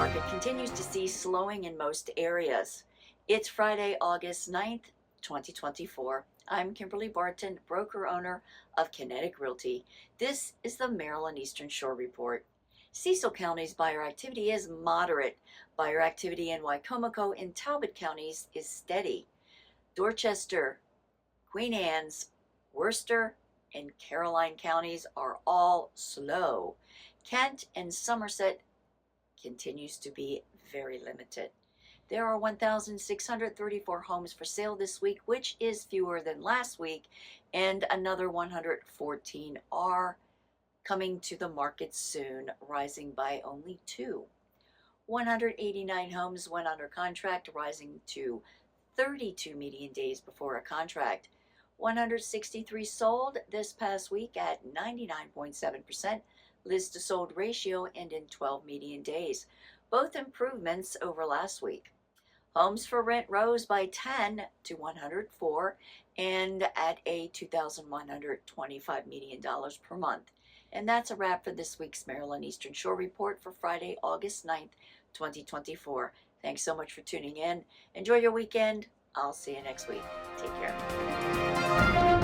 market continues to see slowing in most areas. It's Friday, August 9th, 2024. I'm Kimberly Barton, broker-owner of Kinetic Realty. This is the Maryland Eastern Shore Report. Cecil County's buyer activity is moderate. Buyer activity in Wicomico and Talbot Counties is steady. Dorchester, Queen Anne's, Worcester and Caroline Counties are all slow. Kent and Somerset continues to be very limited. There are 1,634 homes for sale this week, which is fewer than last week, and another 114 are coming to the market soon, rising by only 2. 189 homes went under contract, rising to 32 median days before a contract. 163 sold this past week at 99.7% list to sold ratio and in 12 median days, both improvements over last week. Homes for rent rose by 10 to 104 and at a $2,125 median per month. And that's a wrap for this week's Maryland Eastern Shore Report for Friday, August 9th, 2024. Thanks so much for tuning in. Enjoy your weekend. I'll see you next week. Take care.